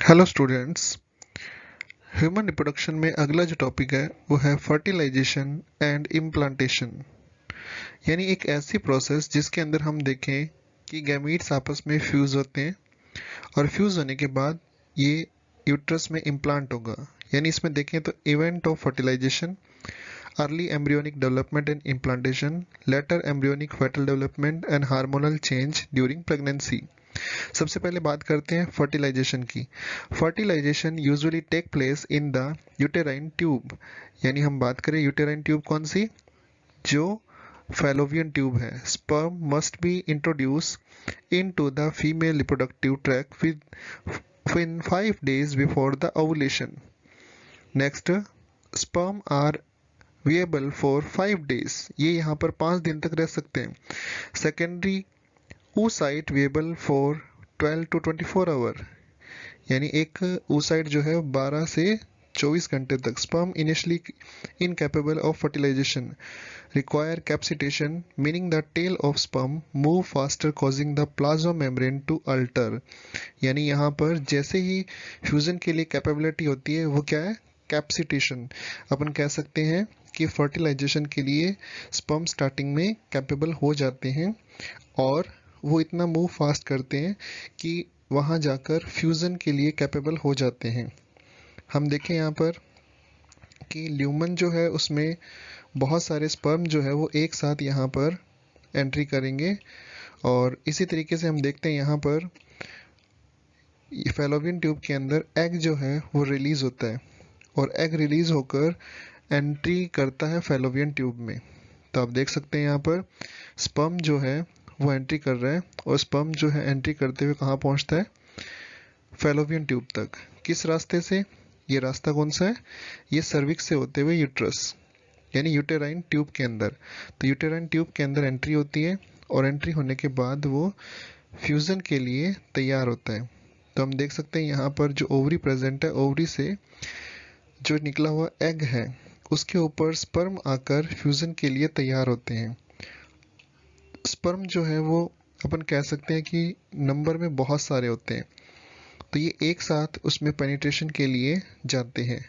Hello students. Human reproduction में अगला जो टॉपिक है वो है फर्टिलाइजेशन एंड इम्प्लांटेशन। यानी एक ऐसी प्रोसेस जिसके अंदर हम देखें कि गैमीट्स आपस में फ्यूज होते हैं और फ्यूज होने के बाद ये यूट्रस में इम्प्लांट होगा। यानी इसमें देखें तो event of fertilisation, early embryonic development and implantation, later embryonic fetal development and hormonal change during pregnancy. सबसे पहले बात करते हैं फर्टिलाइजेशन की। Fertilisation usually take place in the uterine tube. यानी हम बात करें यूटेराइन ट्यूब कौन सी, जो फैलोवियन ट्यूब है। Sperm must be introduce into the female reproductive track within 5 days before the ovulation. Next, sperm are viable for 5 days. ये यहाँ पर 5 दिन तक रह सकते हैं। Secondary oocyte viable for 12 to 24 hour. यानी एक oocyte जो है 12 से 24 घंटे तक। sperm initially incapable of fertilization require capsitation, meaning the tail of sperm move faster causing the plasma membrane to alter। यानी यहाँ पर जैसे ही फ्यूजन के लिए कैपेबिलिटी होती है वो क्या है, कैप्सिटेशन। अपन कह सकते हैं कि फर्टिलाइजेशन के लिए स्पर्म स्टार्टिंग में कैपेबल हो जाते हैं और वो इतना मूव फास्ट करते हैं कि वहाँ जाकर फ्यूज़न के लिए कैपेबल हो जाते हैं। हम देखें यहाँ पर कि ल्यूमन जो है उसमें बहुत सारे स्पर्म जो है वो एक साथ यहाँ पर एंट्री करेंगे और इसी तरीके से हम देखते हैं यहाँ पर फैलोपियन ट्यूब के अंदर एग जो है वो रिलीज होता है और एग रिलीज होकर एंट्री करता है फैलोपियन ट्यूब में। तो आप देख सकते हैं यहाँ पर स्पर्म जो है वो एंट्री कर रहा है और स्पर्म जो है एंट्री करते हुए कहाँ पहुँचता है, फैलोपियन ट्यूब तक। किस रास्ते से, ये रास्ता कौन सा है, ये सर्विक्स से होते हुए यूट्रस यानी यूटेराइन ट्यूब के अंदर। तो यूटेराइन ट्यूब के अंदर एंट्री होती है और एंट्री होने के बाद वो फ्यूज़न के लिए तैयार होता है। तो हम देख सकते हैं यहाँ पर जो ओवरी प्रेजेंट है, ओवरी से जो निकला हुआ एग है उसके ऊपर स्पर्म आकर फ्यूज़न के लिए तैयार होते हैं। स्पर्म जो है वो अपन कह सकते हैं कि नंबर में बहुत सारे होते हैं, तो ये एक साथ उसमें पेनिट्रेशन के लिए जाते हैं,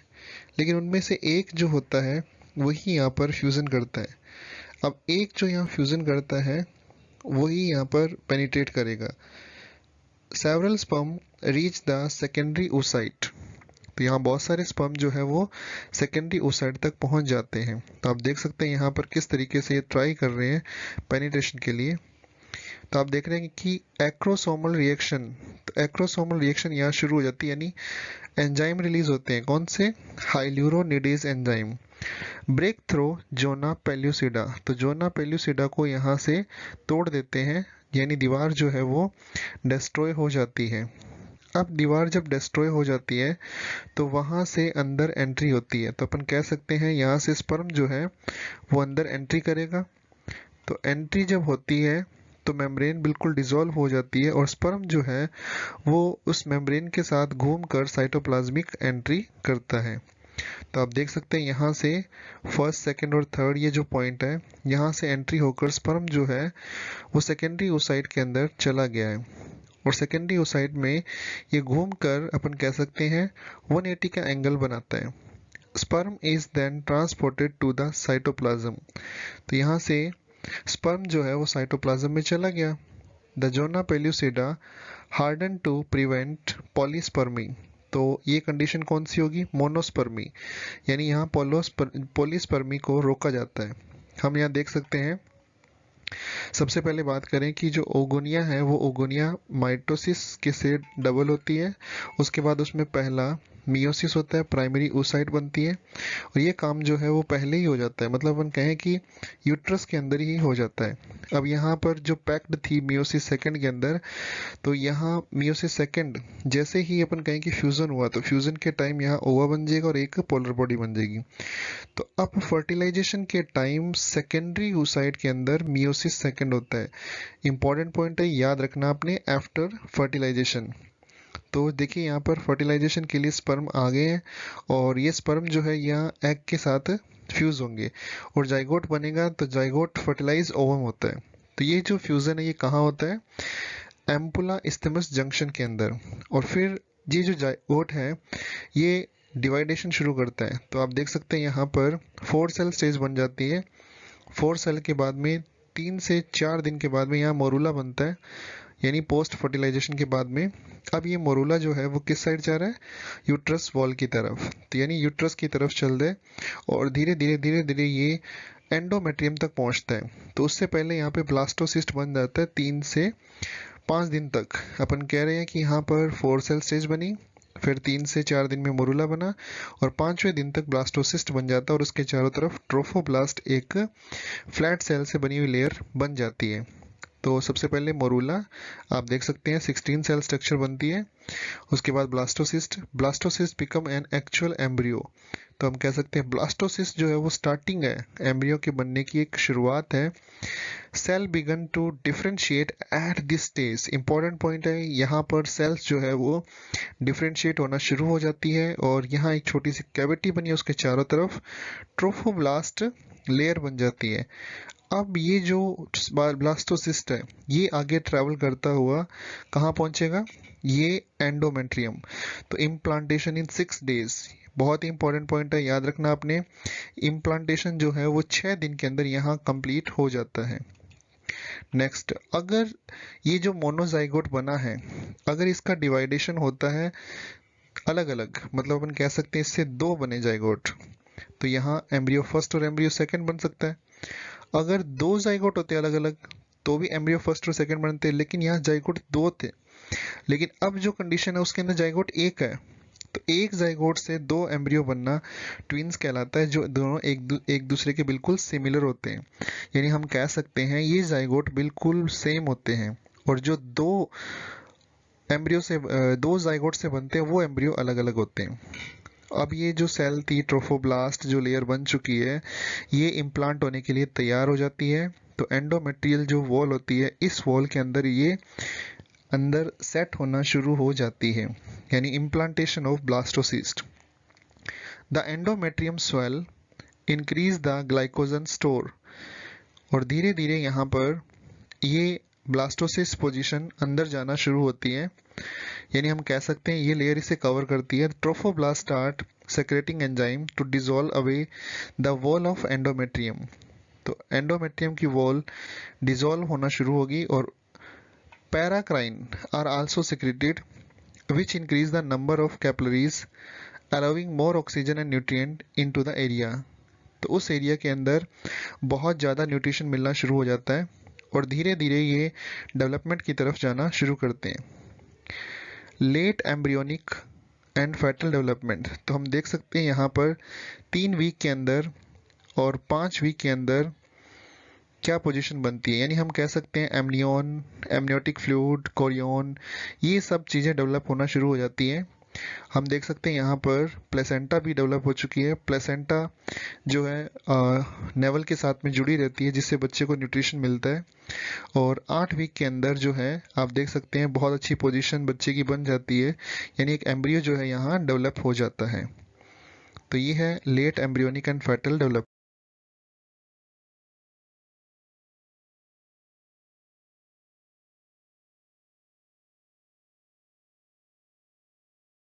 लेकिन उनमें से एक जो होता है वही यहाँ पर फ्यूज़न करता है। अब एक जो यहाँ फ्यूज़न करता है वही यहाँ पर पेनिट्रेट करेगा। Several sperm reach the secondary oocyte। तो यहाँ बहुत सारे स्पर्म जो है वो सेकेंडरी oocyte तक पहुँच जाते हैं। तो आप देख सकते हैं यहाँ पर किस तरीके से ये ट्राई कर रहे हैं पेनिट्रेशन के लिए। तो आप देख रहे हैं कि एक्रोसोमल रिएक्शन, तो एक्रोसोमल रिएक्शन यहाँ शुरू हो जाती है, यानी एंजाइम रिलीज होते हैं। कौन से, हाइल्यूरोनिडेज एंजाइम। ब्रेक थ्रो जोना पेल्यूसिडा, तो जोना पेल्यूसिडा को यहाँ से तोड़ देते हैं, यानी दीवार जो है वो डिस्ट्रॉय हो जाती है। अब दीवार जब डिस्ट्रॉय हो जाती है तो वहाँ से अंदर एंट्री होती है। तो अपन कह सकते हैं यहाँ से स्पर्म जो है वो अंदर एंट्री करेगा। तो एंट्री जब होती है तो मेम्ब्रेन बिल्कुल डिसॉल्व हो जाती है और स्पर्म जो है वो उस मेम्ब्रेन के साथ घूमकर साइटोप्लाज्मिक एंट्री करता है। तो आप देख सकते हैं यहाँ से फर्स्ट, सेकंड और थर्ड ये जो पॉइंट है, यहाँ से एंट्री होकर स्पर्म जो है वो सेकेंडरी oocyte के अंदर चला गया है और सेकेंडरी oocyte में ये घूमकर अपन कह सकते हैं 180 का एंगल बनाता है। Sperm is then transported to the cytoplasm. तो यहाँ से स्पर्म जो है वो साइटोप्लाज्म में चला गया। The zona pellucida harden to prevent polyspermy. तो ये कंडीशन कौन सी होगी, मोनोस्पर्मी, यानी यहाँ पॉलीस्पर्मी को रोका जाता है। हम यहाँ देख सकते हैं, सबसे पहले बात करें कि जो ओगोनिया है वो ओगोनिया माइटोसिस के से डबल होती है। उसके बाद उसमें पहला मियोसिस होता है, प्राइमरी oocyte बनती है और ये काम जो है वो पहले ही हो जाता है, मतलब अपन कहें कि यूट्रस के अंदर ही हो जाता है। अब यहाँ पर जो पैक्ड थी मियोसिस सेकंड के अंदर, तो यहाँ मियोसिस सेकंड जैसे ही अपन कहें कि फ्यूज़न हुआ तो फ्यूज़न के टाइम यहाँ ओवा बन जाएगा और एक पोलर बॉडी बन जाएगी। तो अब फर्टिलाइजेशन के टाइम सेकेंडरी oocyte के अंदर मियोसिस सेकंड होता है। इंपॉर्टेंट पॉइंट है, याद रखना आपने, आफ्टर फर्टिलाइजेशन। तो देखिए यहाँ पर फर्टिलाइजेशन के लिए स्पर्म आ गए हैं और ये स्पर्म जो है यहाँ एग के साथ फ्यूज होंगे और जाइगोट बनेगा। तो जाइगोट फर्टिलाइज ओवम होता है। तो ये जो फ्यूजन है ये कहाँ होता है, एम्पुला इस्थमस जंक्शन के अंदर। और फिर ये जो जाइगोट है ये डिवाइडेशन शुरू करता है। तो आप देख सकते हैं यहाँ पर 4 सेल स्टेज बन जाती है। 4 सेल के बाद में 3 से 4 दिन के बाद में यहाँ मोरूला बनता है, यानी पोस्ट फर्टिलाइजेशन के बाद में। अब ये मोरूला जो है वो किस साइड जा रहा है, यूट्रस वॉल की तरफ, तो यानी यूट्रस की तरफ चल रहा है और धीरे धीरे ये एंडोमेट्रियम तक पहुंचता है। तो उससे पहले यहाँ पे ब्लास्टोसिस्ट बन जाता है 3 से 5 दिन तक। अपन कह रहे हैं कि यहाँ पर 4 सेल स्टेज बनी, फिर 3 से 4 दिन में मोरूला बना और 5वें दिन तक ब्लास्टोसिस्ट बन जाता है और उसके चारों तरफ ट्रोफोब्लास्ट एक फ्लैट सेल से बनी हुई लेयर बन जाती है। तो सबसे पहले मोरूला आप देख सकते हैं 16 सेल स्ट्रक्चर बनती है। उसके बाद blastocyst become an actual embryo. तो हम कह सकते हैं ब्लास्टोसिस्ट जो है वो स्टार्टिंग है, एम्ब्रियो के बनने की एक शुरुआत है। Cell begin to differentiate at this stage. Important point है, यहाँ पर सेल्स जो है वो डिफरेंशिएट होना शुरू हो जाती है और यहाँ एक छोटी सी कैविटी बनी है, उसके चारों तरफ ट्रोफोब्लास्ट लेयर बन जाती है। अब ये जो ब्लास्टोसिस्ट है ये आगे ट्रैवल करता हुआ कहाँ पहुंचेगा, ये एंडोमेट्रियम। तो इम्प्लांटेशन इन 6 डेज, बहुत ही इंपॉर्टेंट पॉइंट है, याद रखना आपने। इम्प्लांटेशन जो है वो 6 दिन के अंदर यहाँ कंप्लीट हो जाता है। नेक्स्ट, अगर ये जो मोनोजाइगोट बना है, अगर इसका डिवाइडेशन होता है अलग अलग, मतलब अपन कह सकते हैं इससे 2 बने जाइगोट, तो यहाँ एम्ब्रियो फर्स्ट और एम्ब्रियो सेकंड बन सकता है। अगर 2 जाइगोट होते अलग अलग तो भी एम्ब्रियो फर्स्ट और सेकंड बनते, लेकिन यहाँ जाइगोट 2 थे। लेकिन अब जो कंडीशन है उसके अंदर जाइगोट 1 है, तो एक जाइगोट से 2 एम्ब्रियो बनना ट्विंस कहलाता है, जो दोनों एक दूसरे के बिल्कुल सिमिलर होते हैं। यानी हम कह सकते हैं ये जाइगोट बिल्कुल सेम होते हैं और जो 2 जाइगोट से बनते हैं वो एम्ब्रियो अलग अलग होते हैं। अब ये जो सेल थी ट्रोफोब्लास्ट जो लेयर बन चुकी है ये इम्प्लांट होने के लिए तैयार हो जाती है। तो एंडोमेट्रियल जो वॉल होती है इस वॉल के अंदर ये अंदर सेट होना शुरू हो जाती है, यानी implantation of blastocyst. The endometrium swell increase the glycogen store. और धीरे धीरे यहाँ पर ये ब्लास्टोसिस्ट पोजीशन अंदर जाना शुरू होती है, यानी हम कह सकते हैं ये लेयर इसे कवर करती है। Trophoblast start secreting enzyme to dissolve away the wall of endometrium. तो एंडोमेट्रियम की वॉल डिसॉल्व होना शुरू होगी और paracrine are also secreted which increase the number of capillaries allowing more oxygen and nutrient into the area। तो उस area के अंदर बहुत ज़्यादा न्यूट्रिशन मिलना शुरू हो जाता है और धीरे धीरे ये डेवलपमेंट की तरफ जाना शुरू करते हैं। Late embryonic and fetal development, तो हम देख सकते हैं यहाँ पर 3 वीक के अंदर और 5 वीक के अंदर क्या पोजीशन बनती है, यानी हम कह सकते हैं एमनियन, एमनियोटिक फ्लूइड, कोरियन, ये सब चीज़ें डेवलप होना शुरू हो जाती हैं। हम देख सकते हैं यहाँ पर प्लेसेंटा भी डेवलप हो चुकी है। प्लेसेंटा जो है नेवल के साथ में जुड़ी रहती है जिससे बच्चे को न्यूट्रिशन मिलता है और 8 वीक के अंदर जो है आप देख सकते हैं बहुत अच्छी पोजीशन बच्चे की बन जाती है, यानी एक एम्ब्रियो जो है यहाँ डेवलप हो जाता है। तो ये है late embryonic and fertile development.